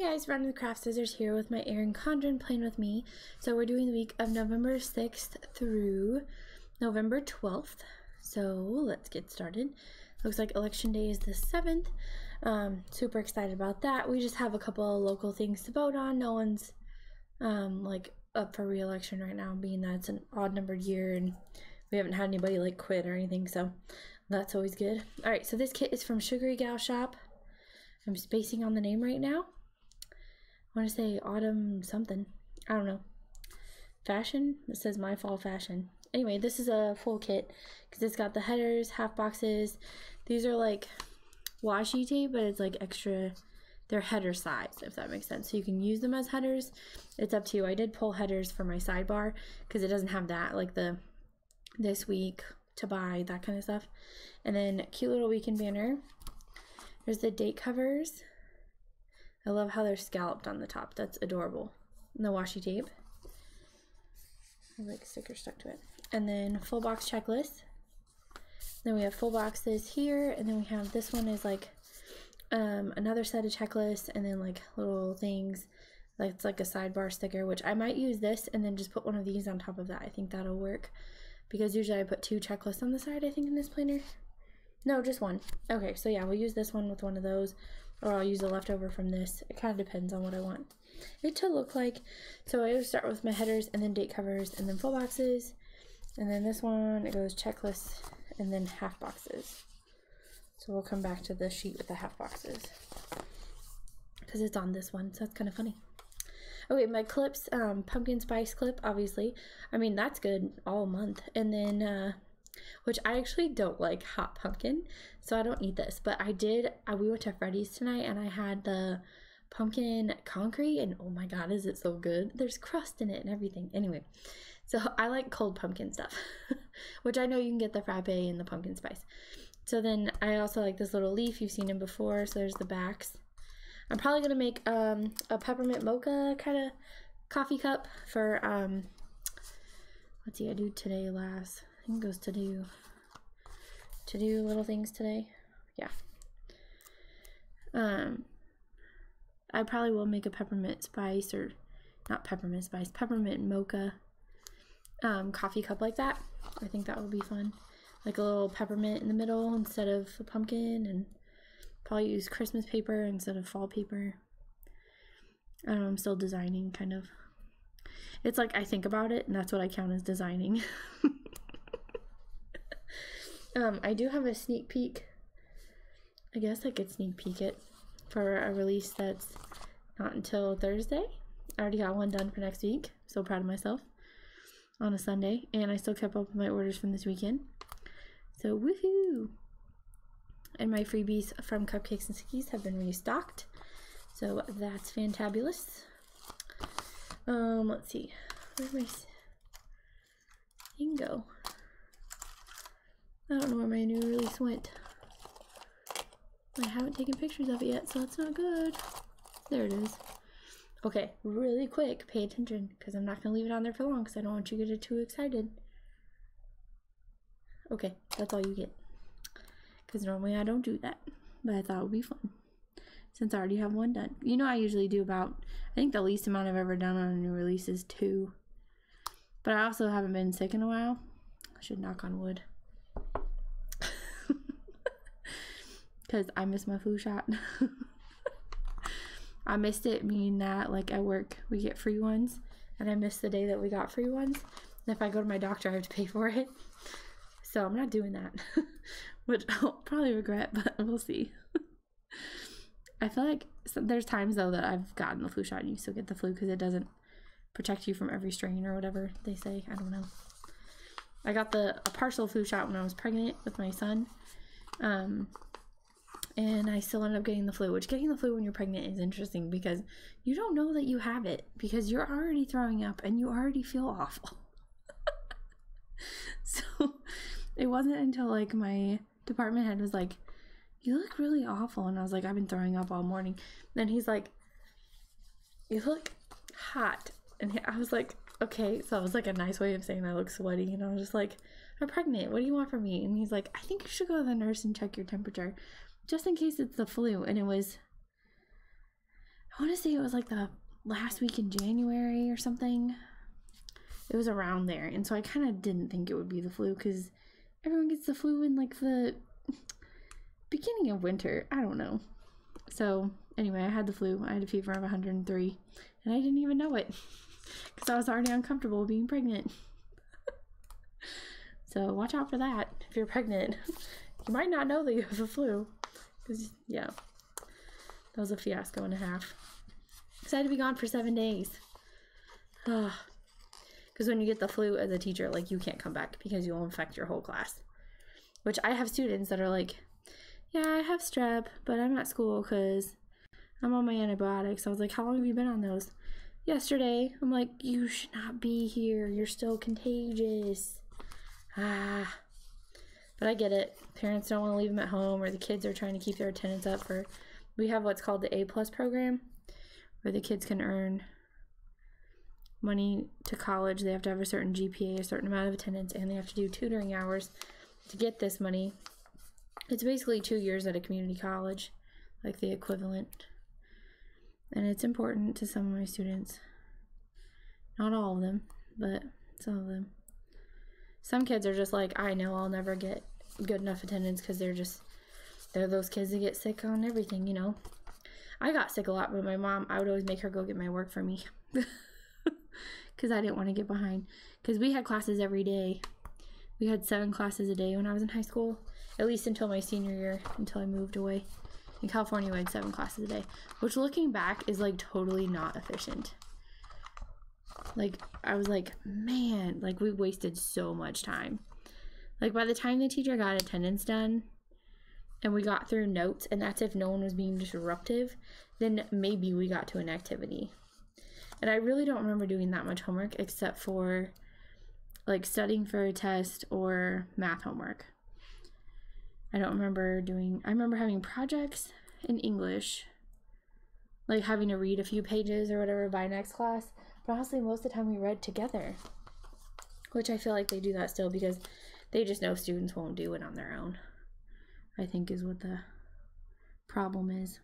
guys, RunWithCraftScissors here with my Erin Condren Plan with me. So we're doing the week of November 6th through November 12th. So let's get started. Looks like election day is the 7th. Super excited about that. We just have a couple of local things to vote on. No one's like up for re-election right now, being that it's an odd numbered year and we haven't had anybody like quit or anything, so that's always good. Alright, so this kit is from Sugarygalshop. I'm spacing on the name right now. I want to say autumn something. I don't know. Fashion? It says my fall fashion. Anyway, this is a full kit because it's got the headers, half boxes. These are like washi tape, but it's like extra. They're header size, if that makes sense. So you can use them as headers. It's up to you. I did pull headers for my sidebar because it doesn't have that, like the this week to buy, that kind of stuff. And then cute little weekend banner. There's the date covers. I love how they're scalloped on the top. That's adorable. And the washi tape. I like sticker stuck to it. And then full box checklist. Then we have full boxes here, and then we have this one is like another set of checklists, and then like little things. Like it's like a sidebar sticker, which I might use this and then just put one of these on top of that. I think that'll work because usually I put 2 checklists on the side, I think, in this planner. No, just one. Okay, so yeah, we'll use this one with one of those, or I'll use the leftover from this. It kind of depends on what I want it to look like. So I would start with my headers and then date covers and then full boxes. And then this one, it goes checklists and then half boxes. So we'll come back to the sheet with the half boxes because it's on this one, so that's kind of funny. Okay, my clips, pumpkin spice clip, obviously. I mean, that's good all month. And then, which I actually don't like hot pumpkin, so I don't eat this. But I did, we went to Freddy's tonight and I had the pumpkin concrete, and oh my god, is it so good. There's crust in it and everything. Anyway, so I like cold pumpkin stuff, which I know you can get the frappe and the pumpkin spice. So then I also like this little leaf. You've seen them before, so there's the backs. I'm probably going to make a peppermint mocha kind of coffee cup for, let's see, I do today last. I think it goes to do little things today. Yeah. I probably will make a peppermint spice, or not peppermint spice, peppermint mocha coffee cup like that. I think that would be fun. Like a little peppermint in the middle instead of a pumpkin, and probably use Christmas paper instead of fall paper. I don't know, I'm still designing, kind of. It's like I think about it, and that's what I count as designing. I do have a sneak peek. I guess I could sneak peek it for a release that's not until Thursday. I already got one done for next week. So proud of myself on a Sunday. And I still kept up with my orders from this weekend. So woohoo! And my freebies from Cupcakes and Cookies have been restocked. So that's fantabulous. Let's see. Where's my thing go? I don't know where my new release went. I haven't taken pictures of it yet, so that's not good. There it is. Okay, really quick, pay attention, because I'm not going to leave it on there for long, because I don't want you to get too excited. Okay, that's all you get. Because normally I don't do that, but I thought it would be fun, since I already have one done. You know, I usually do about, I think the least amount I've ever done on a new release is 2. But I also haven't been sick in a while. I should knock on wood. Because I missed my flu shot. I missed it, meaning that like at work we get free ones, and I missed the day that we got free ones. And if I go to my doctor, I have to pay for it. So I'm not doing that, which I'll probably regret, but we'll see. I feel like there's times though that I've gotten the flu shot and you still get the flu because it doesn't protect you from every strain or whatever they say. I don't know. I got a partial flu shot when I was pregnant with my son. And I still ended up getting the flu, which getting the flu when you're pregnant is interesting because you don't know that you have it because you're already throwing up and you already feel awful. So it wasn't until like my department head was like, you look really awful. And I was like, I've been throwing up all morning. Then he's like, you look hot. And I was like, okay. So it was like a nice way of saying I look sweaty. And I was just like, I'm pregnant. What do you want from me? And he's like, I think you should go to the nurse and check your temperature, just in case it's the flu. And it was I want to say it was like the last week in January or something. It was around there. And so I kind of didn't think it would be the flu because everyone gets the flu in like the beginning of winter. I don't know. So anyway, I had the flu. I had a fever of 103 and I didn't even know it because I was already uncomfortable being pregnant. So watch out for that if you're pregnant. You might not know that you have the flu because, yeah, that was a fiasco and a half. Because I had to be gone for 7 days. Because when you get the flu as a teacher, like, you can't come back because you'll infect your whole class. Which I have students that are like, yeah, I have strep, but I'm at school because I'm on my antibiotics. I was like, how long have you been on those? Yesterday. I'm like, you should not be here. You're still contagious. But I get it. Parents don't want to leave them at home, or the kids are trying to keep their attendance up for, we have what's called the A+ program, where the kids can earn money to college. They have to have a certain GPA, a certain amount of attendance, and they have to do tutoring hours to get this money. It's basically 2 years at a community college, like the equivalent. And it's important to some of my students. Not all of them, but some of them. Some kids are just like, I know I'll never get good enough attendance because they're those kids that get sick on everything, you know. I got sick a lot, but my mom, I would always make her go get my work for me because I didn't want to get behind. Because we had classes every day. We had 7 classes a day when I was in high school, at least until my senior year, until I moved away. In California, we had 7 classes a day, which looking back is like totally not efficient. Like, I was like, man, like we wasted so much time. Like by the time the teacher got attendance done and we got through notes, and that's if no one was being disruptive, then maybe we got to an activity. And I really don't remember doing that much homework except for like studying for a test or math homework. I remember having projects in English, like having to read a few pages or whatever by next class. But honestly, most of the time we read together, which I feel like they do that still because they just know students won't do it on their own, I think is what the problem is.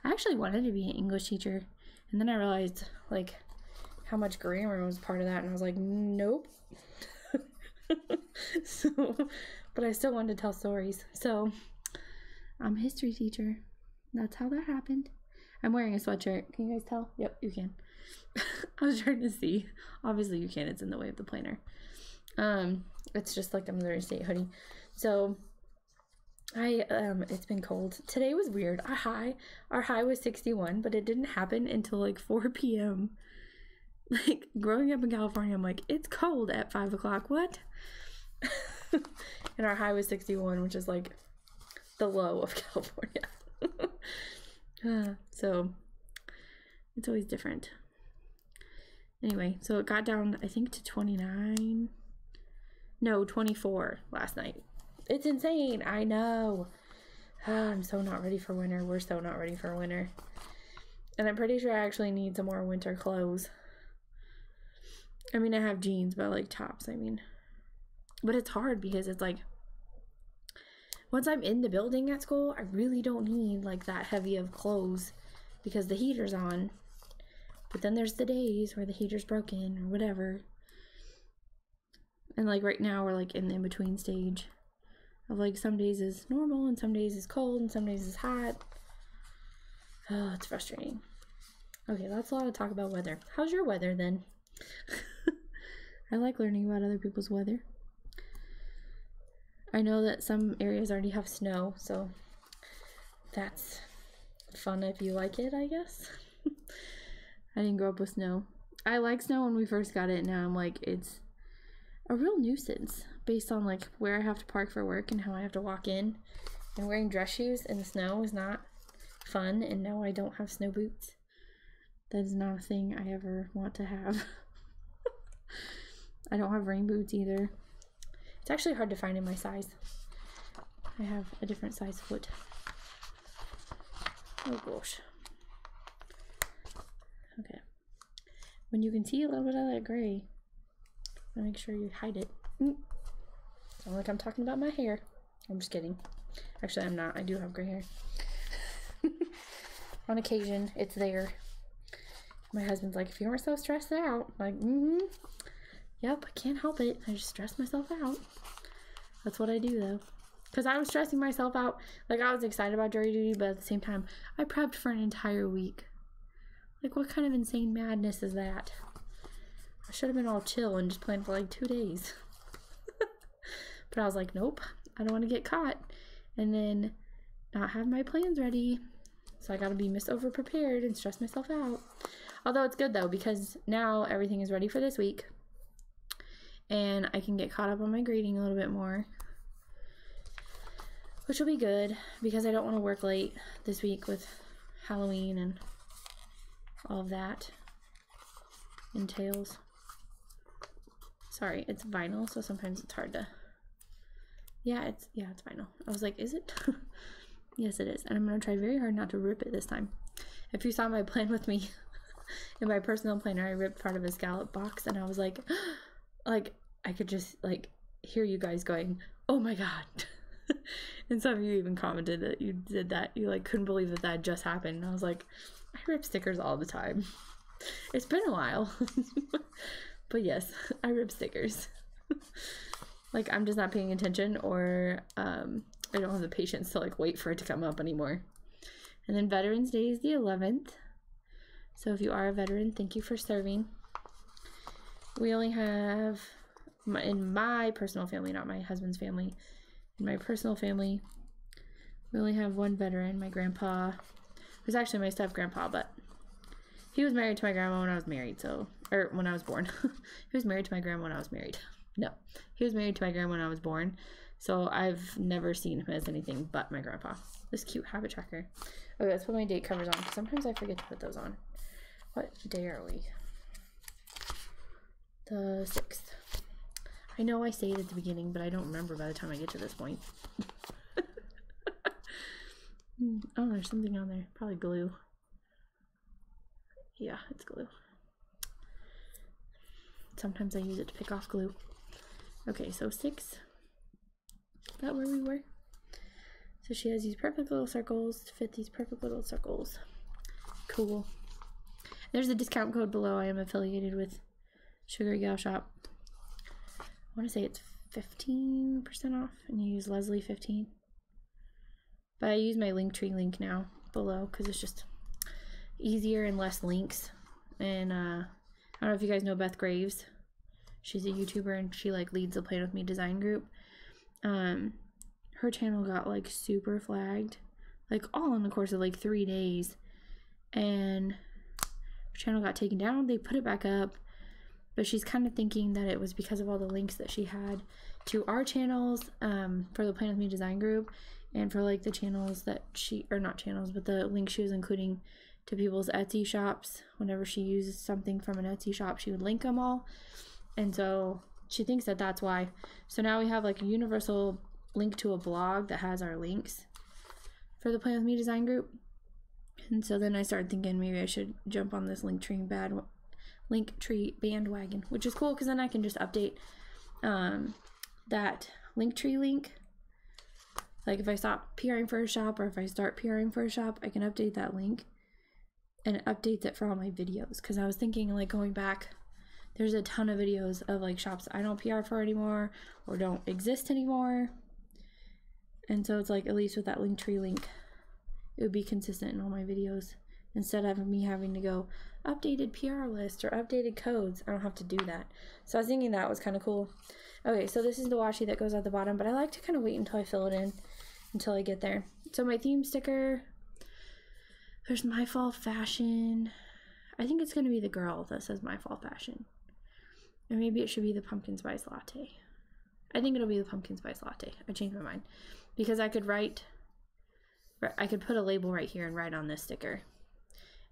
I actually wanted to be an English teacher, and then I realized like how much grammar was part of that, and I was like, nope. But I still wanted to tell stories, so I'm a history teacher. That's how that happened. I'm wearing a sweatshirt. Can you guys tell? Yep, you can. I was trying to see. Obviously you can. It's in the way of the planner. It's just like a Missouri State hoodie. So it's been cold. Today was weird. Our high was 61, but it didn't happen until like 4 p.m. Like growing up in California, I'm like, it's cold at 5 o'clock. What? And our high was 61, which is like the low of California. So it's always different. Anyway, so it got down, I think, to 24 last night. It's insane. I know. I'm so not ready for winter. We're so not ready for winter. And I'm pretty sure I actually need some more winter clothes. I mean, I have jeans, but like tops, I mean. But it's hard because it's like, once I'm in the building at school, I really don't need like that heavy of clothes because the heater's on. But then there's the days where the heater's broken or whatever. And like right now we're like in the in-between stage of like some days is normal and some days is cold and some days is hot. Oh, it's frustrating. Okay, that's a lot of talk about weather. How's your weather then? I like learning about other people's weather. I know that some areas already have snow, so that's fun if you like it, I guess. I didn't grow up with snow. I liked snow when we first got it. Now I'm like, it's a real nuisance based on like where I have to park for work and how I have to walk in. And wearing dress shoes in the snow is not fun. And now I don't have snow boots. That is not a thing I ever want to have. I don't have rain boots either. It's actually hard to find in my size. I have a different size foot. Oh gosh. Okay. When you can see a little bit of that gray, make sure you hide it. Sound like I'm talking about my hair. I'm just kidding. Actually, I'm not. I do have gray hair. On occasion, it's there. My husband's like, if you weren't so stressed out, I'm like, yep, I can't help it. I just stress myself out. That's what I do though. Because I was stressing myself out. Like, I was excited about jury duty, but at the same time, I prepped for an entire week. Like, what kind of insane madness is that? I should have been all chill and just planned for like 2 days. But I was like, nope, I don't want to get caught and then not have my plans ready. So I got to be over prepared and stress myself out. Although it's good though, because now everything is ready for this week. And I can get caught up on my grading a little bit more. Which will be good, because I don't want to work late this week with Halloween and all of that entails. Sorry, it's vinyl, so sometimes it's hard to... Yeah, it's vinyl. I was like, is it? Yes, it is. And I'm going to try very hard not to rip it this time. If you saw my plan with me in my personal planner, I ripped part of a scallop box, and I was like, I could just, like, hear you guys going, oh my god. And some of you even commented that you did that. You, like, couldn't believe that that just happened. And I was like, I rip stickers all the time. It's been a while. But yes, I rip stickers. Like, I'm just not paying attention, or I don't have the patience to, like, wait for it to come up anymore. And then Veterans Day is the 11th. So if you are a veteran, thank you for serving. We only have, in my personal family, not my husband's family, in my personal family, we only have one veteran. My grandpa, who's actually my step-grandpa, but he was married to my grandma when I was married, so, or when I was born. He was married to my grandma when I was married. No, he was married to my grandma when I was born, so I've never seen him as anything but my grandpa. This cute habit tracker. Okay, let's put my date covers on. Sometimes I forget to put those on. What day are we? The 6th. I know I say it at the beginning, but I don't remember by the time I get to this point. Oh, there's something on there. Probably glue. Yeah, it's glue. Sometimes I use it to pick off glue. Okay, so 6. Is that where we were? So she has these perfect little circles to fit these perfect little circles. Cool. There's a discount code below. I am affiliated with Sugarygalshop. I want to say it's 15% off, and you use Leslie 15. But I use my Linktree link now below because it's just easier and less links. And I don't know if you guys know Beth Graves. She's a YouTuber, and she like leads the Plan With Me design group. Her channel got like super flagged, like all in the course of like 3 days, and her channel got taken down. They put it back up, but she's kind of thinking that it was because of all the links that she had to our channels, for the Plan With Me design group, and for like the channels that she, or not channels, but the links she was including to people's Etsy shops. Whenever she uses something from an Etsy shop, she would link them all, and so she thinks that that's why. So now we have like a universal link to a blog that has our links for the Plan With Me design group. And so then I started thinking maybe I should jump on this Linktree bandwagon, which is cool because then I can just update that Linktree link. Like if I stop PRing for a shop, or if I start PRing for a shop, I can update that link, and it updates it for all my videos. Because I was thinking, like, going back, there's a ton of videos of like shops I don't PR for anymore or don't exist anymore. And so it's like, at least with that Linktree link, it would be consistent in all my videos. Instead of me having to go updated PR list or updated codes, I don't have to do that. So I was thinking that was kind of cool. Okay, so this is the washi that goes at the bottom, but I like to kind of wait until I fill it in, until I get there. So my theme sticker, there's My Fall Fashion. I think it's going to be the girl that says My Fall Fashion. Or maybe it should be the Pumpkin Spice Latte. I think it'll be the Pumpkin Spice Latte. I changed my mind. Because I could put a label right here and write on this sticker.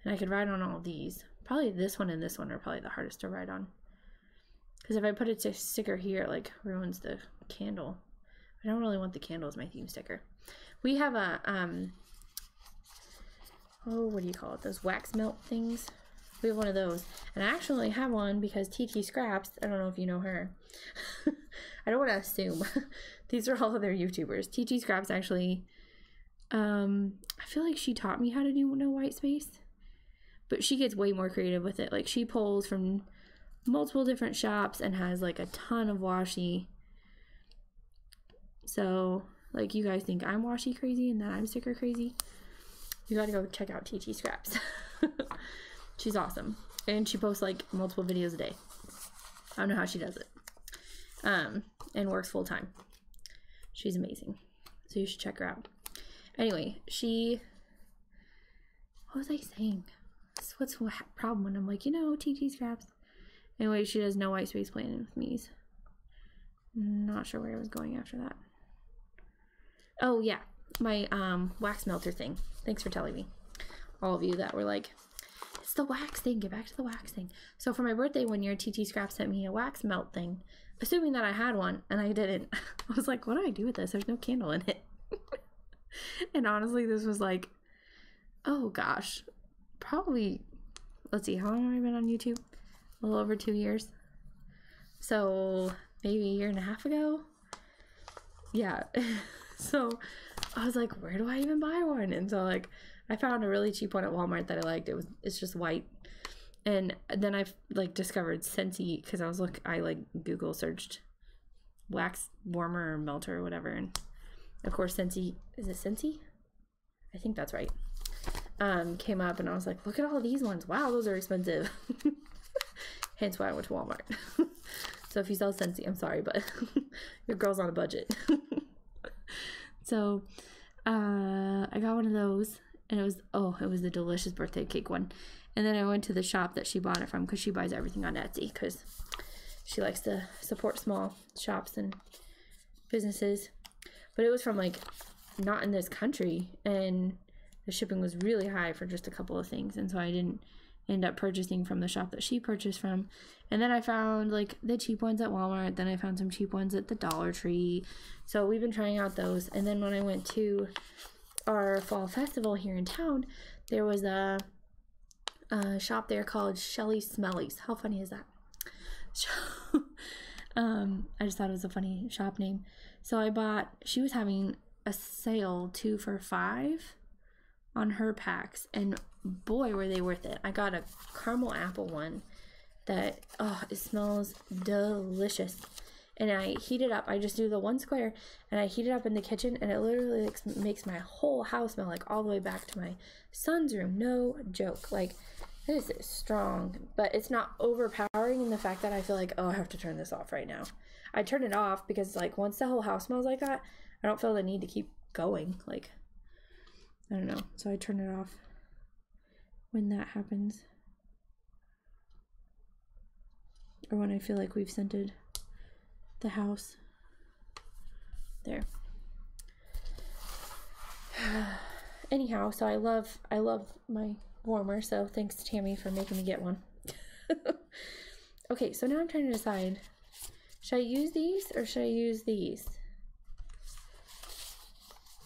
And I could write on all of these. Probably this one and this one are probably the hardest to write on. Because if I put a sticker here, it like ruins the candle. I don't really want the candle as my theme sticker. We have a, oh, what do you call it? Those wax melt things. We have one of those. And I actually have one because TT Scraps, I don't know if you know her. I don't want to assume. These are all other YouTubers. TT Scraps actually I feel like she taught me how to do no white space, but she gets way more creative with it. Like, she pulls from multiple different shops and has like a ton of washi. So, like, you guys think I'm washi crazy and that I'm sticker crazy, you gotta go check out TT Scraps. She's awesome. And she posts like multiple videos a day. I don't know how she does it. And works full time. She's amazing. So you should check her out. Anyway, what was I saying? What's the problem when I'm like, you know, TT Scraps? Anyway, she does no white space planning with me's. Not sure where I was going after that. Oh yeah, my wax melter thing. Thanks for telling me. All of you that were like, it's the wax thing, get back to the wax thing. So for my birthday one year, TT Scraps sent me a wax melt thing, assuming that I had one, and I didn't. I was like, what do I do with this? There's no candle in it. And honestly, this was like, oh gosh, probably, let's see, how long have I been on YouTube? A little over 2 years. So maybe a year and a half ago. Yeah. So I was like, where do I even buy one? And so like, I found a really cheap one at Walmart that I liked. It's just white. And then I like discovered Scentsy, because I like Google searched wax warmer or melter or whatever, and of course Scentsy, is it Scentsy? I think that's right. Came up, and I was like, look at all these ones. Wow, those are expensive. Hence why I went to Walmart. So if you sell Scentsy, I'm sorry, but your girl's on a budget. So I got one of those, and it was the delicious birthday cake one. And then I went to the shop that she bought it from, because she buys everything on Etsy, because she likes to support small shops and businesses. But it was from like not in this country, and the shipping was really high for just a couple of things, and so I didn't end up purchasing from the shop that she purchased from. And then I found like the cheap ones at Walmart, then I found some cheap ones at the Dollar Tree. So we've been trying out those. And then when I went to our fall festival here in town, there was a shop there called Shelly Smellies. How funny is that? I just thought it was a funny shop name. So she was having a sale 2 for $5 on her packs, and boy were they worth it. I got a caramel apple one that, oh, it smells delicious. And I heat it up. I just do the 1 square, and I heat it up in the kitchen, and it literally like, makes my whole house smell like all the way back to my son's room. No joke. Like, this is strong, but it's not overpowering in the fact that I feel like, oh, I have to turn this off right now. I turn it off because like once the whole house smells like that, I don't feel the need to keep going. Like, I don't know. So I turn it off when that happens, or when I feel like we've scented the house. There. Anyhow, so I love my warmer, so thanks to Tammy for making me get one. Okay, so now I'm trying to decide, should I use these or should I use these?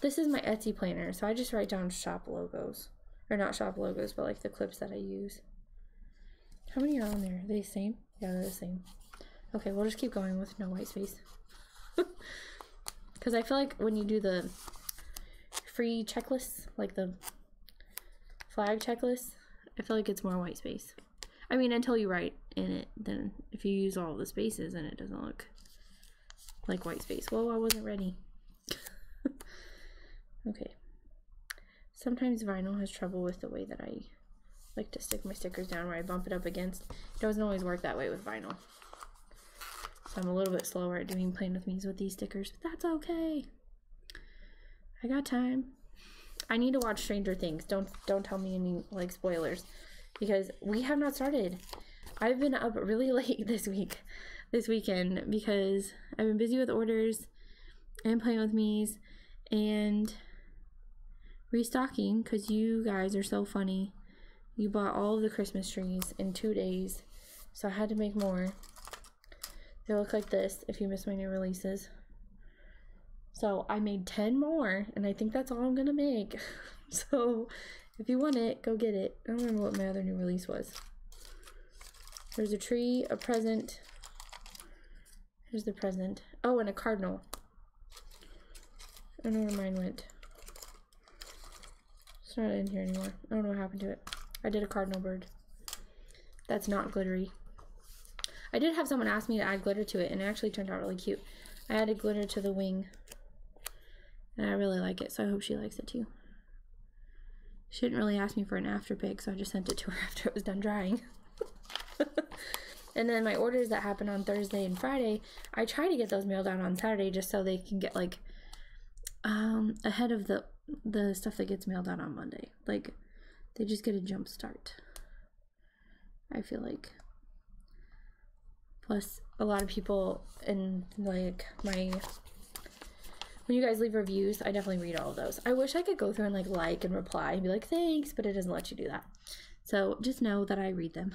This is my Etsy planner, so I just write down shop logos, or not shop logos, but like the clips that I use. How many are on there? Are they the same? Yeah, they're the same. Okay, we'll just keep going with no white space. Because I feel like when you do the free checklists, like the flag checklist, I feel like it's more white space. I mean, until you write in it, then if you use all the spaces, then it doesn't look like white space. Whoa, I wasn't ready. Okay. Sometimes vinyl has trouble with the way that I like to stick my stickers down, where I bump it up against. It doesn't always work that way with vinyl. So I'm a little bit slower at doing Plan With Me's with these stickers, but that's okay. I got time. I need to watch Stranger Things. Don't tell me any like spoilers, because we have not started. I've been up really late this weekend, because I've been busy with orders and Playing With Me's and restocking, because you guys are so funny. You bought all of the Christmas trees in 2 days, so I had to make more. They look like this if you miss my new releases. So I made 10 more, and I think that's all I'm gonna make. So if you want it, go get it. I don't remember what my other new release was. There's a tree, a present. Here's the present. Oh, and a cardinal. I don't know where mine went. It's not in here anymore. I don't know what happened to it. I did a cardinal bird. That's not glittery. I did have someone ask me to add glitter to it, and it actually turned out really cute. I added glitter to the wing, and I really like it, so I hope she likes it too. She didn't really ask me for an after pic, so I just sent it to her after it was done drying. And then my orders that happened on Thursday and Friday, I try to get those mailed out on Saturday just so they can get like ahead of the stuff that gets mailed out on Monday. Like, they just get a jump start, I feel like. Plus, a lot of people in like when you guys leave reviews, I definitely read all of those. I wish I could go through and like and reply and be like, thanks, but it doesn't let you do that. So just know that I read them.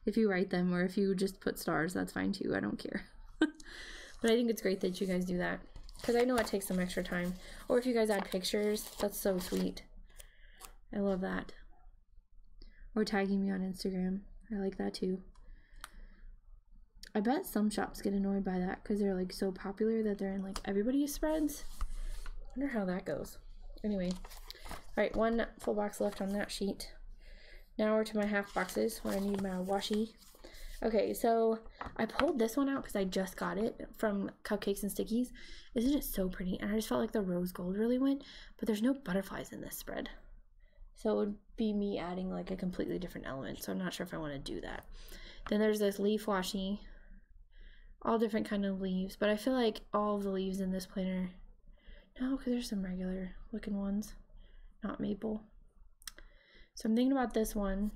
If you write them, or if you just put stars, that's fine too. I don't care. But I think it's great that you guys do that, because I know it takes some extra time. Or if you guys add pictures, that's so sweet. I love that. Or tagging me on Instagram. I like that too. I bet some shops get annoyed by that because they're like so popular that they're in like everybody's spreads. I wonder how that goes. Anyway, alright, one full box left on that sheet. Now we're to my half boxes where I need my washi. Okay, so I pulled this one out because I just got it from Cupcakes and Stickies. Isn't it so pretty? And I just felt like the rose gold really went, but there's no butterflies in this spread. So it would be me adding like a completely different element, so I'm not sure if I want to do that. Then there's this leaf washi. All different kind of leaves, but I feel like all of the leaves in this planner, no, because there's some regular looking ones, not maple. So I'm thinking about this one.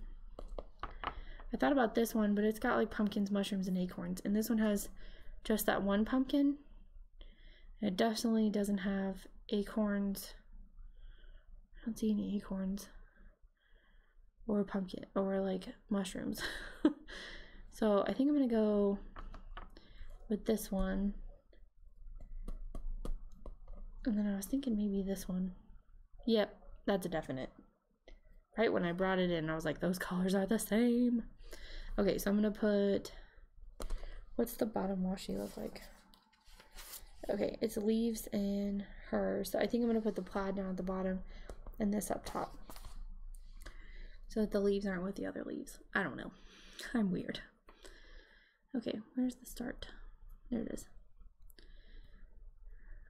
I thought about this one, but it's got like pumpkins, mushrooms, and acorns, and this one has just that one pumpkin. And it definitely doesn't have acorns. I don't see any acorns or pumpkin or like mushrooms. So I think I'm gonna go with this one. And then I was thinking maybe this one. Yep, that's a definite. Right when I brought it in, I was like, those colors are the same. Okay, so I'm gonna put, what's the bottom washi look like? Okay, it's leaves and her. So I think I'm gonna put the plaid down at the bottom and this up top, so that the leaves aren't with the other leaves. I don't know. I'm weird. Okay, where's the start? There it is.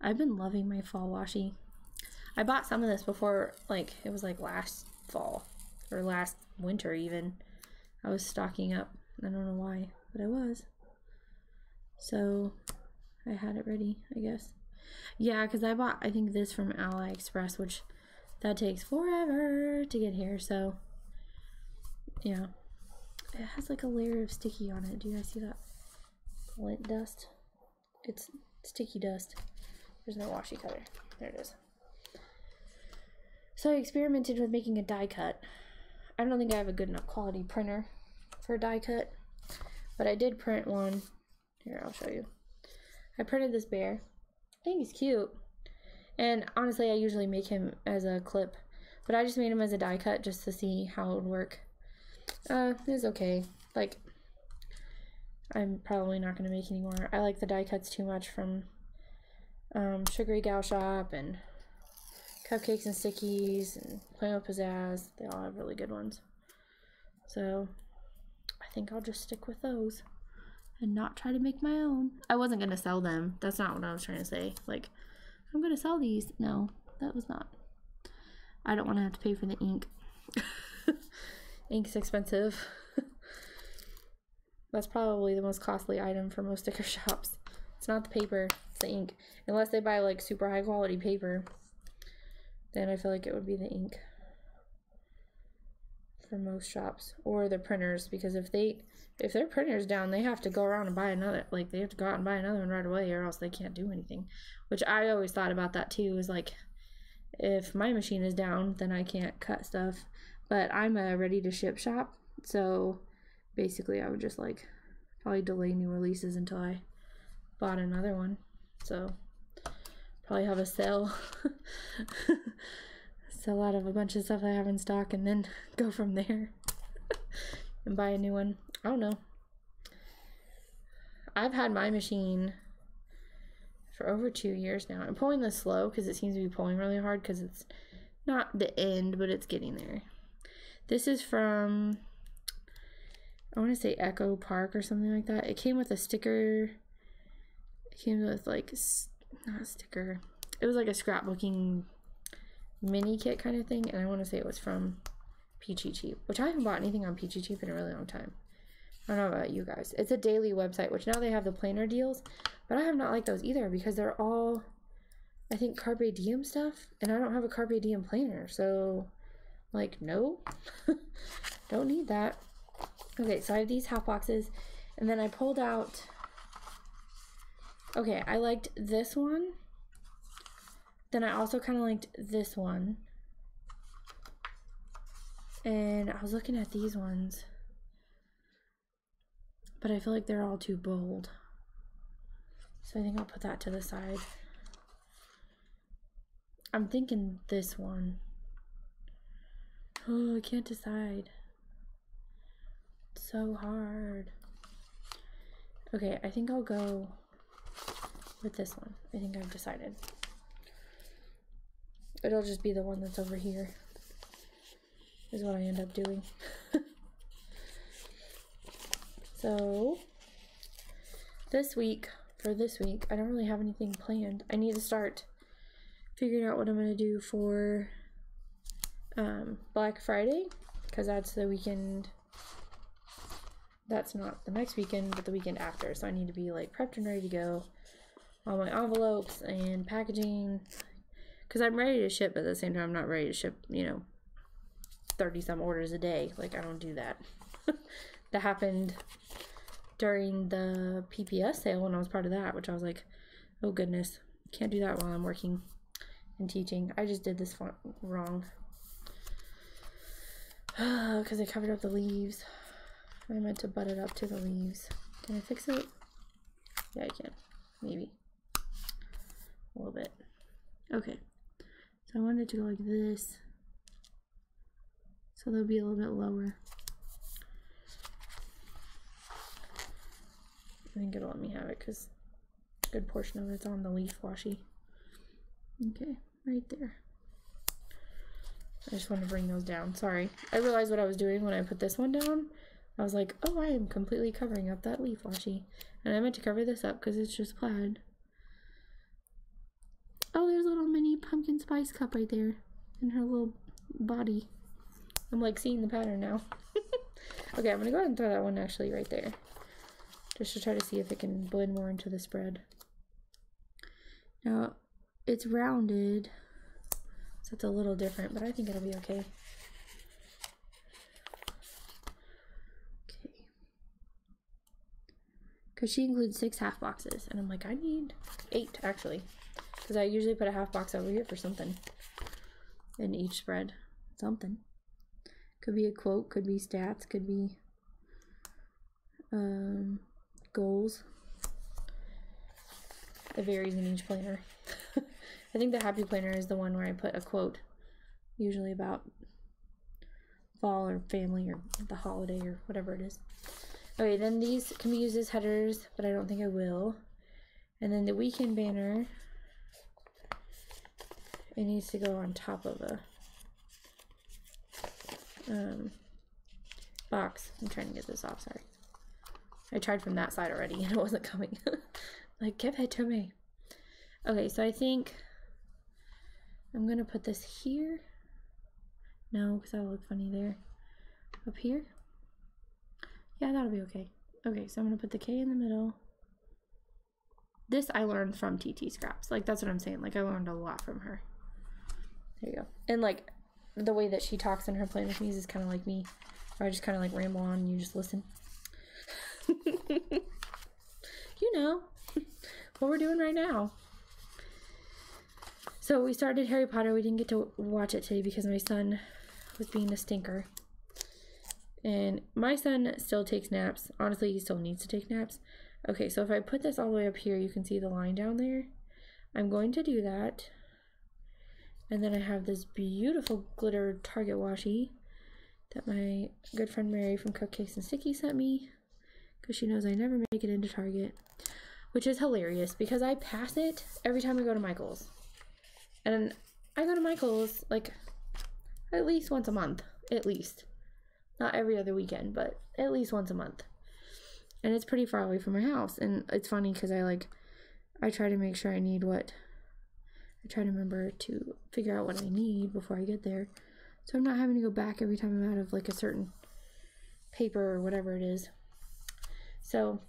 I've been loving my fall washi. I bought some of this before, like, it was like last fall or last winter even. I was stocking up. I don't know why, but I was. So I had it ready, I guess. Yeah, because I bought, I think, this from AliExpress, which that takes forever to get here. So yeah, it has like a layer of sticky on it. Do you guys see that? Lint dust. It's sticky dust. There's no washi cutter. There it is. So I experimented with making a die cut. I don't think I have a good enough quality printer for a die cut, but I did print one. Here, I'll show you. I printed this bear. I think he's cute. And honestly, I usually make him as a clip, but I just made him as a die cut just to see how it would work. It was okay. Like, I'm probably not going to make any more. I like the die cuts too much from Sugarygalshop and Cupcakes and Stickies and Playing with Pizzazz. They all have really good ones. So I think I'll just stick with those and not try to make my own. I wasn't going to sell them. That's not what I was trying to say. Like, I'm going to sell these. No, that was not. I don't want to have to pay for the ink. Ink's expensive. That's probably the most costly item for most sticker shops. It's not the paper, it's the ink. Unless they buy like super high quality paper, then I feel like it would be the ink for most shops, or the printers, because if their printer's down, they have to go around and buy another, like they have to go out and buy another one right away, or else they can't do anything. Which I always thought about that too, is like, if my machine is down, then I can't cut stuff. But I'm a ready to ship shop, so basically I would just like probably delay new releases until I bought another one. So probably have a sale sell out of a bunch of stuff I have in stock and then go from there and buy a new one. I don't know. I've had my machine for over 2 years now. I'm pulling this slow because it seems to be pulling really hard because it's not the end, but it's getting there. This is from, I want to say Echo Park or something like that. It came with a sticker. It came with like, not a sticker. It was like a scrapbooking mini kit kind of thing. And I want to say it was from Peachy Cheap, which I haven't bought anything on Peachy Cheap in a really long time. I don't know about you guys. It's a daily website, which now they have the planner deals, but I have not liked those either because they're all, I think, Carpe Diem stuff, and I don't have a Carpe Diem planner, so, like, no. Don't need that. Okay, so I have these half boxes, and then I pulled out, okay, I liked this one. Then I also kind of liked this one. And I was looking at these ones, but I feel like they're all too bold. So I think I'll put that to the side. I'm thinking this one. Oh, I can't decide. It's so hard. Okay, I think I'll go with this one. I think I've decided. It'll just be the one that's over here, is what I end up doing. So, for this week, I don't really have anything planned. I need to start figuring out what I'm going to do for Black Friday, because that's the weekend. That's not the next weekend, but the weekend after. So I need to be like prepped and ready to go. All my envelopes and packaging, because I'm ready to ship, but at the same time I'm not ready to ship, you know, 30 some orders a day. Like, I don't do that. That happened during the PPS sale when I was part of that, which I was like, oh goodness, can't do that while I'm working and teaching. I just did this wrong. Because I covered up the leaves. I meant to butt it up to the leaves. Can I fix it? Yeah, I can. Maybe. A little bit. Okay. So I wanted it to go like this. So they'll be a little bit lower. I think it'll let me have it because a good portion of it's on the leaf washi. Okay, right there. I just want to bring those down. Sorry. I realized what I was doing when I put this one down. I was like, oh, I am completely covering up that leaf washi. And I meant to cover this up because it's just plaid. Oh, there's a little mini pumpkin spice cup right there in her little body. I'm like seeing the pattern now. Okay, I'm going to go ahead and throw that one actually right there. Just to try to see if it can blend more into the spread. Now, it's rounded, so it's a little different, but I think it'll be okay. Okay. Because she includes 6 half boxes, and I'm like, I need 8 actually. Because I usually put a half box over here for something in each spread. Something. Could be a quote, could be stats, could be goals. It varies in each planner. I think the happy planner is the one where I put a quote, usually about fall or family or the holiday or whatever it is. Okay, then these can be used as headers, but I don't think I will. And then the weekend banner, it needs to go on top of a box. I'm trying to get this off, sorry. I tried from that side already and it wasn't coming. Like, give it to me. Okay, so I think I'm gonna put this here. No, because that'll look funny there. Up here? Yeah, that'll be okay. Okay, so I'm gonna put the K in the middle. This I learned from TT Scraps. Like, that's what I'm saying. Like, I learned a lot from her. There you go. And like, the way that she talks in her Plan With Me's is kind of like me. Or I just kind of like ramble on and you just listen. You know what we're doing right now. So we started Harry Potter. We didn't get to watch it today because my son was being a stinker. And my son still takes naps. Honestly, he still needs to take naps. Okay, so if I put this all the way up here, you can see the line down there. I'm going to do that. And then I have this beautiful glitter Target washi that my good friend Mary from Cupcakes and Sticky sent me, because she knows I never make it into Target, which is hilarious because I pass it every time I go to Michael's. And I go to Michael's like at least once a month, at least. Not every other weekend, but at least once a month. And it's pretty far away from my house. And it's funny because I try to make sure I need what, I try to remember to figure out what I need before I get there. So I'm not having to go back every time I'm out of like a certain paper or whatever it is. So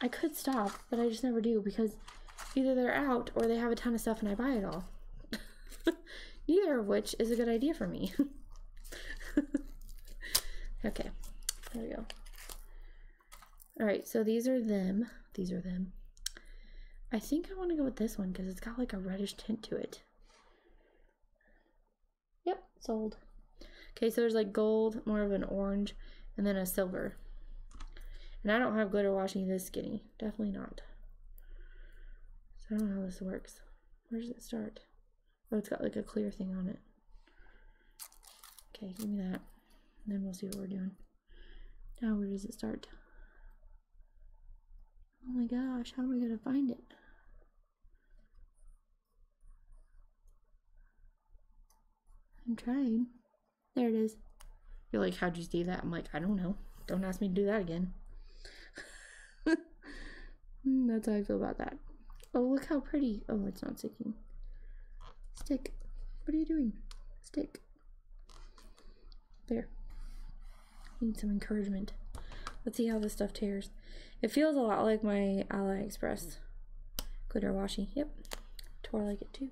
I could stop, but I just never do because either they're out or they have a ton of stuff and I buy it all. Neither of which is a good idea for me. Okay, there we go. Alright, so these are them. These are them. I think I want to go with this one because it's got like a reddish tint to it. Yep, sold. Okay, so there's like gold, more of an orange, and then a silver. And I don't have glitter washi this skinny. Definitely not. So I don't know how this works. Where does it start? Oh, it's got like a clear thing on it. Okay, give me that. And then we'll see what we're doing. Now, where does it start? Oh my gosh, how am I going to find it? I'm trying. There it is. You're like, how'd you do that? I'm like, I don't know. Don't ask me to do that again. That's how I feel about that. Oh, look how pretty. Oh, it's not sticking. Stick. What are you doing? Stick. There. Need some encouragement. Let's see how this stuff tears. It feels a lot like my AliExpress glitter washi. Yep. Tore like it too.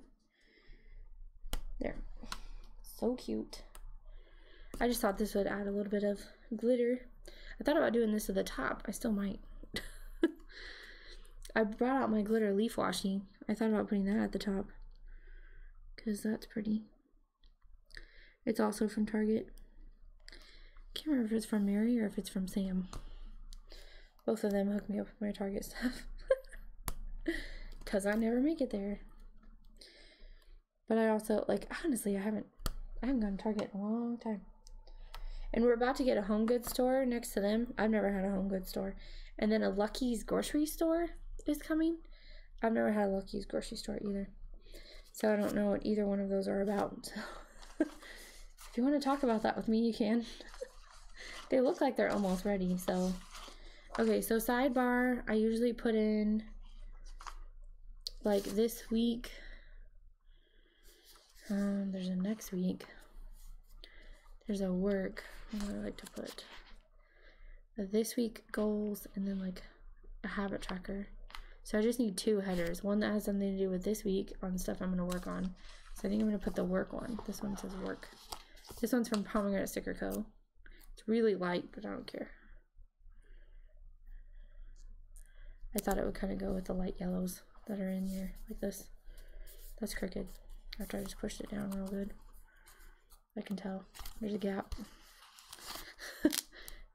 There. So cute. I just thought this would add a little bit of glitter. I thought about doing this to the top. I still might. I brought out my glitter leaf washi. I thought about putting that at the top because that's pretty. It's also from Target. Can't remember if it's from Mary or if it's from Sam. Both of them hook me up with my Target stuff because I never make it there. But I also, like, honestly, I haven't gone to Target in a long time. And we're about to get a home goods store next to them. I've never had a home goods store. And then a Lucky's grocery store is coming. I've never had a Lucky's grocery store either. So I don't know what either one of those are about. So if you want to talk about that with me, you can. They look like they're almost ready, so. Okay, so sidebar, I usually put in, like this week, there's a next week, there's a work, what do I like to put? This week goals, and then like a habit tracker. So I just need 2 headers, one that has something to do with this week on stuff I'm going to work on. So I think I'm going to put the work one. This one says work. This one's from Pomegranate Sticker Co. It's really light, but I don't care. I thought it would kind of go with the light yellows that are in here, like this. That's crooked. After I just pushed it down real good. I can tell. There's a gap.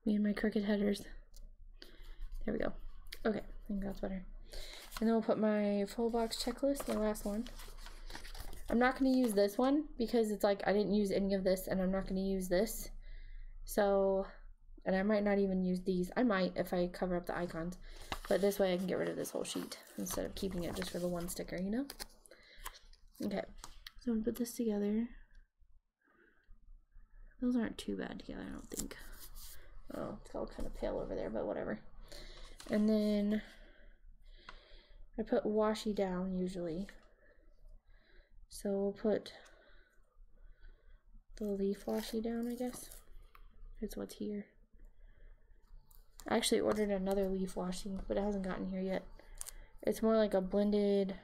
Me and my crooked headers. There we go. Okay, I think that's better. And then we'll put my full box checklist, the last one. I'm not going to use this one because it's like I didn't use any of this and I'm not going to use this. So, and I might not even use these. I might if I cover up the icons. But this way I can get rid of this whole sheet instead of keeping it just for the one sticker, you know? Okay, so I'm going to put this together. Those aren't too bad together, I don't think. Oh, it's all kind of pale over there, but whatever. And then I put washi down usually. So we'll put the leaf washi down, I guess. It's what's here. I actually ordered another leaf washi, but it hasn't gotten here yet. It's more like a blended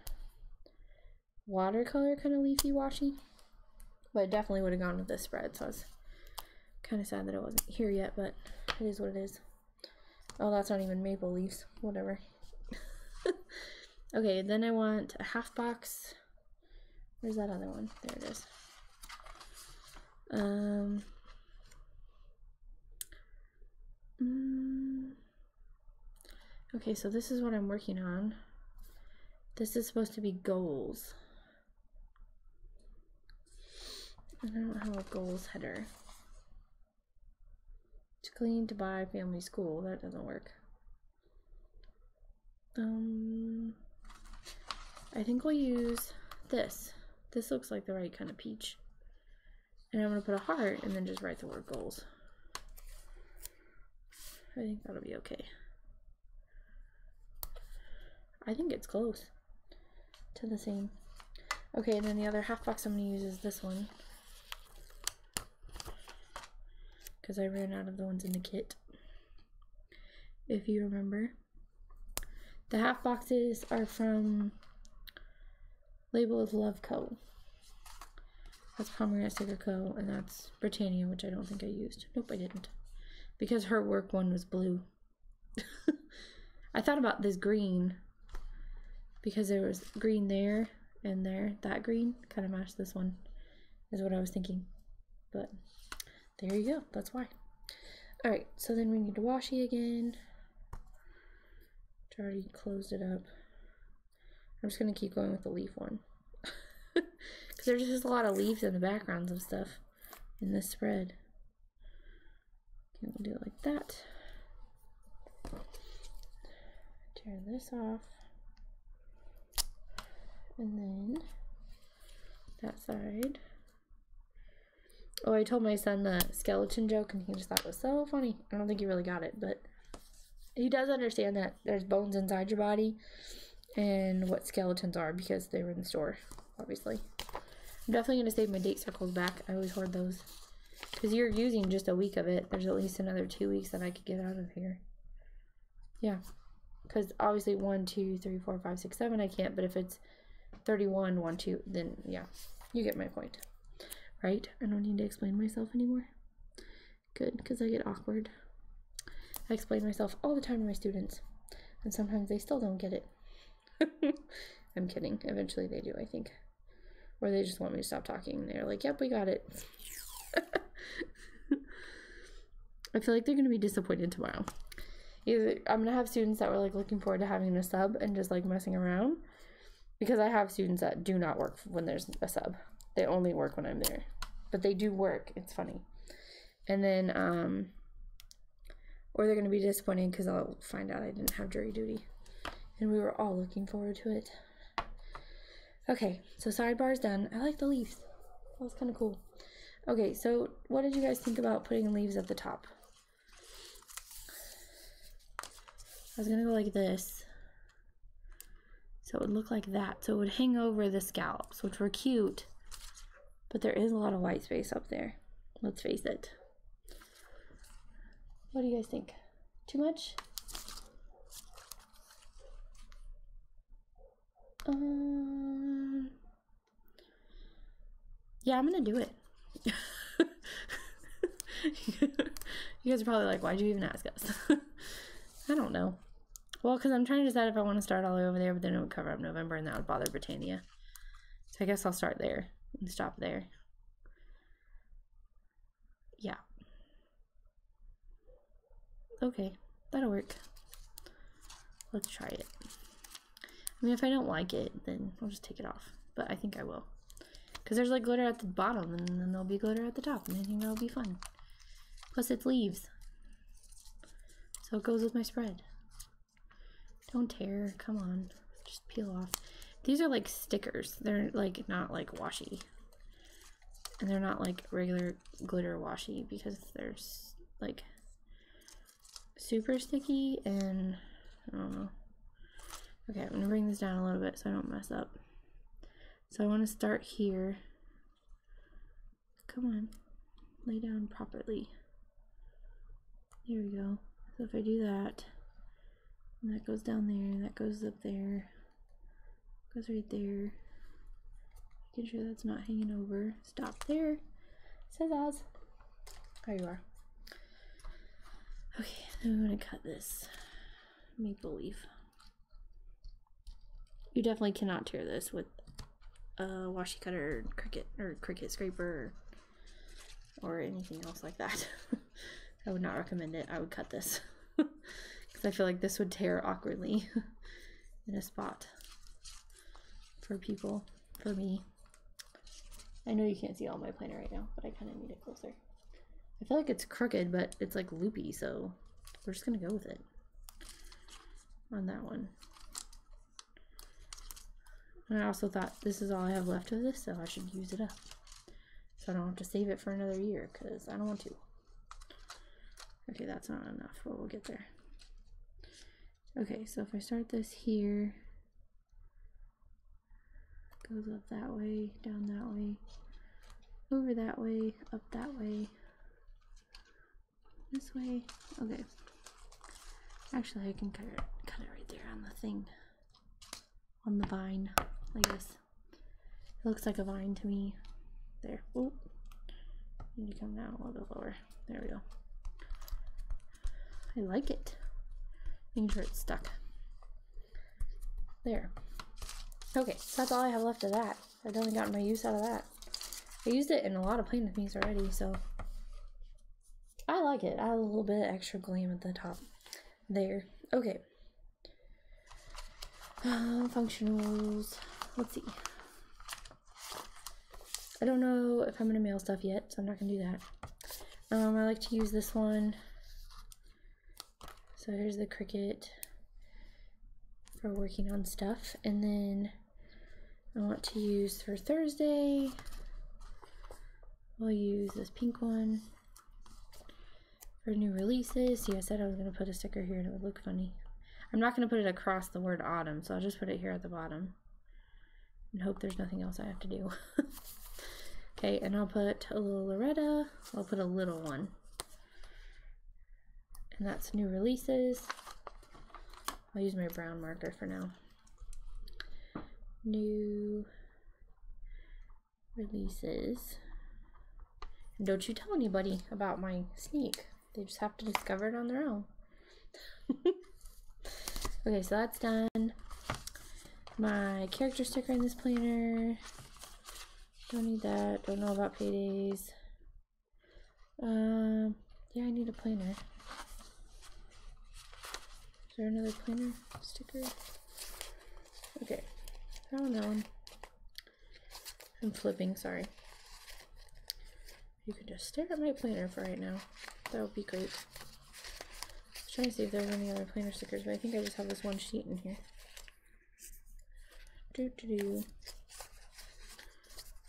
watercolor kind of leafy washi. But it definitely would have gone with this spread, so I was kind of sad that it wasn't here yet, but it is what it is. Oh, that's not even maple leaves. Whatever. Okay, then I want a half box. Where's that other one? There it is. Okay, so this is what I'm working on. This is supposed to be goals. I don't have a goals header. To clean, to buy, family, school. That doesn't work. I think we'll use this. This looks like the right kind of peach. And I'm going to put a heart and then just write the word goals. I think that'll be okay. I think it's close to the same. Okay, and then the other half box I'm going to use is this one, because I ran out of the ones in the kit. If you remember, the half boxes are from Label of Love Co. That's Pomegranate Sticker Co. And that's Britannia, which I don't think I used. Nope, I didn't. Because her work one was blue. I thought about this green because there was green there and there. That green kind of matched this one is what I was thinking. But there you go. That's why. Alright, so then we need washi again. I already closed it up. I'm just going to keep going with the leaf one. Because there's just a lot of leaves in the backgrounds of stuff in this spread. Okay, we'll do it like that. Tear this off. And then that side. Oh, I told my son the skeleton joke and he just thought it was so funny. I don't think he really got it, but he does understand that there's bones inside your body and what skeletons are because they were in the store, obviously. I'm definitely going to save my date circles back. I always hoard those. Because you're using just a week of it. There's at least another 2 weeks that I could get out of here. Yeah. Because obviously 1, 2, 3, 4, 5, 6, 7 I can't. But if it's 31, 1, 2, then yeah. You get my point. Right? I don't need to explain myself anymore. Good. Because I get awkward. I explain myself all the time to my students. And sometimes they still don't get it. I'm kidding. Eventually they do, I think. Or they just want me to stop talking. They're like, yep, we got it. I feel like they're going to be disappointed tomorrow. Either I'm going to have students that were like looking forward to having a sub and just like messing around. Because I have students that do not work when there's a sub. They only work when I'm there. But they do work. It's funny. And then, or they're going to be disappointed because I'll find out I didn't have jury duty. And we were all looking forward to it. Okay, so sidebar's done. I like the leaves. That was kind of cool. Okay, so what did you guys think about putting leaves at the top? I was gonna go like this. So it would look like that. So it would hang over the scallops, which were cute. But there is a lot of white space up there. Let's face it. What do you guys think? Too much? Yeah, I'm gonna do it. You guys are probably like, why'd you even ask us? I don't know. Well, because I'm trying to decide if I want to start all the way over there, but then it would cover up November and that would bother Britannia. So I guess I'll start there and stop there. Yeah. Okay, that'll work. Let's try it. I mean, if I don't like it, then I'll just take it off. But I think I will. Because there's like glitter at the bottom, and then there'll be glitter at the top, and I think that'll be fun. Plus, it's leaves. So it goes with my spread. Don't tear. Come on. Just peel off. These are like stickers. They're like not like washi. And they're not like regular glitter washi because they're like super sticky and I don't know. Okay, I'm gonna bring this down a little bit so I don't mess up. So I want to start here. Come on, lay down properly. There we go. So if I do that, and that goes down there, that goes up there, goes right there. Making sure that's not hanging over. Stop there. Scissors. There you are. Okay, then I'm gonna cut this maple leaf. You definitely cannot tear this with a washi cutter, cricket scraper, or anything else like that. I would not recommend it. I would cut this because I feel like this would tear awkwardly in a spot for people, for me. I know you can't see all my planner right now, but I kind of need it closer. I feel like it's crooked, but it's like loopy, so we're just gonna go with it on that one. And I also thought this is all I have left of this, so I should use it up. So I don't have to save it for another year, because I don't want to. Okay, that's not enough, but we'll get there. Okay, so if I start this here, goes up that way, down that way, over that way, up that way, this way. Okay. Actually, I can cut it right there on the thing, on the vine, like this. It looks like a vine to me. There. Oh, need to come down a little bit lower. There we go. I like it. Making sure it's stuck. There. Okay, so that's all I have left of that. I've only gotten my use out of that. I used it in a lot of Play With Me's already, so I like it. I have a little bit extra glam at the top. There. Okay. Functionals. Let's see. I don't know if I'm going to mail stuff yet, so I'm not going to do that. I like to use this one. So here's the Cricut for working on stuff. And then I want to use for Thursday, I'll use this pink one for new releases. See, I said I was going to put a sticker here and it would look funny. I'm not going to put it across the word autumn, so I'll just put it here at the bottom and hope there's nothing else I have to do. Okay, and I'll put a little Loretta. I'll put a little one. And that's new releases. I'll use my brown marker for now. New releases. And don't you tell anybody about my sneak. They just have to discover it on their own. Okay, so that's done. My character sticker in this planner. Don't need that. Don't know about paydays. Yeah, I need a planner. Is there another planner sticker? Okay, found that one. I'm flipping, sorry. You could just stare at my planner for right now. That would be great. I was trying to see if there were any other planner stickers, but I think I just have this one sheet in here.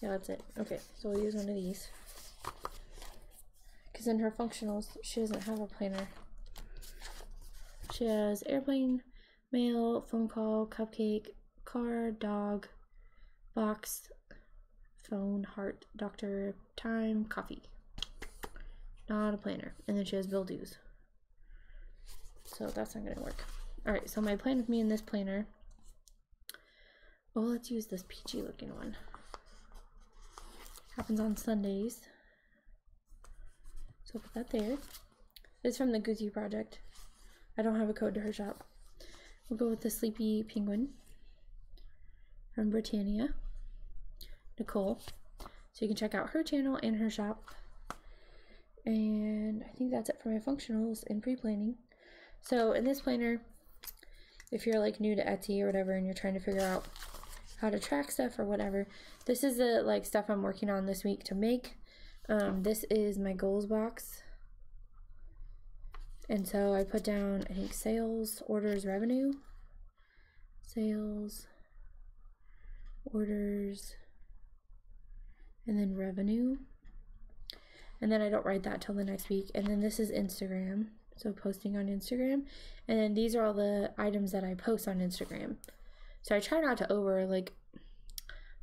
Yeah, that's it. Okay, so we'll use one of these. Because in her functionals, she doesn't have a planner. She has airplane, mail, phone call, cupcake, car, dog, box, phone, heart, doctor, time, coffee. Not a planner. And then she has bill dues. So that's not going to work. Alright, so my Plan With Me in this planner. Well, let's use this peachy looking one. Happens on Sundays. So put that there. It's from the Goosey Project. I don't have a code to her shop. We'll go with the Sleepy Penguin from Britannia, Nicole. So you can check out her channel and her shop. And I think that's it for my functionals and pre-planning. So in this planner, if you're like new to Etsy or whatever and you're trying to figure out how to track stuff or whatever, this is the like stuff I'm working on this week to make. This is my goals box. And so I put down, I think, sales, orders, revenue. Sales, orders, and then revenue. And then I don't write that till the next week. And then this is Instagram, so posting on Instagram. And then these are all the items that I post on Instagram. So I try not to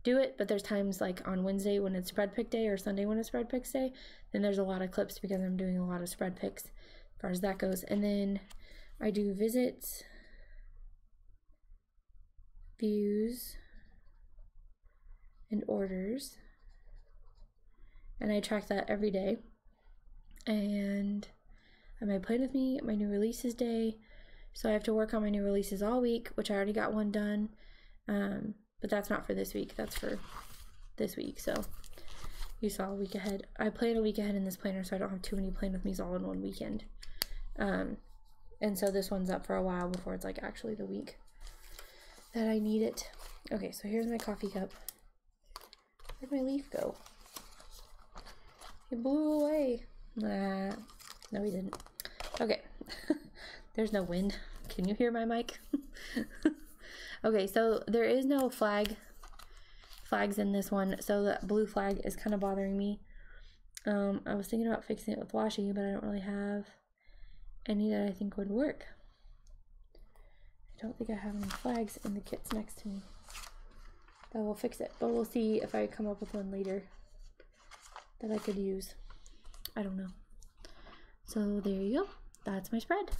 do it, but there's times like on Wednesday when it's spread pick day or Sunday when it's spread picks day, then there's a lot of clips because I'm doing a lot of spread picks as far as that goes. And then I do visits, views, and orders, and I track that every day. And I might Plan With Me, my new releases day, so I have to work on my new releases all week, which I already got one done, but that's not for this week, that's for this week. So you saw a week ahead. I plan a week ahead in this planner so I don't have too many Plan With Me's all in one weekend. And so this one's up for a while before it's like actually the week that I need it. Okay, so here's my coffee cup. Where'd my leaf go? It blew away. No, he didn't. Okay. There's no wind. Can you hear my mic? Okay, so there is no flag flags in this one, so the blue flag is kind of bothering me. I was thinking about fixing it with washi, but I don't really have any that I think would work. I don't think I have any flags in the kits next to me that will fix it, but we'll see if I come up with one later that I could use. I don't know. So there you go. That's my spread.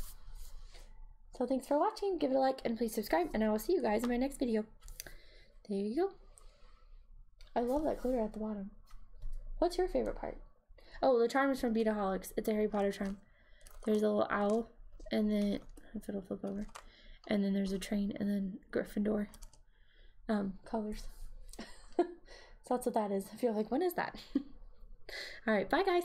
So thanks for watching. Give it a like and please subscribe, and I will see you guys in my next video. There you go. I love that glitter at the bottom. What's your favorite part? Oh, the charm is from Beataholics. It's a Harry Potter charm. There's a little owl, and then if it'll flip over, and then there's a train, and then Gryffindor colors. So that's what that is. I feel like, when is that? All right, bye guys.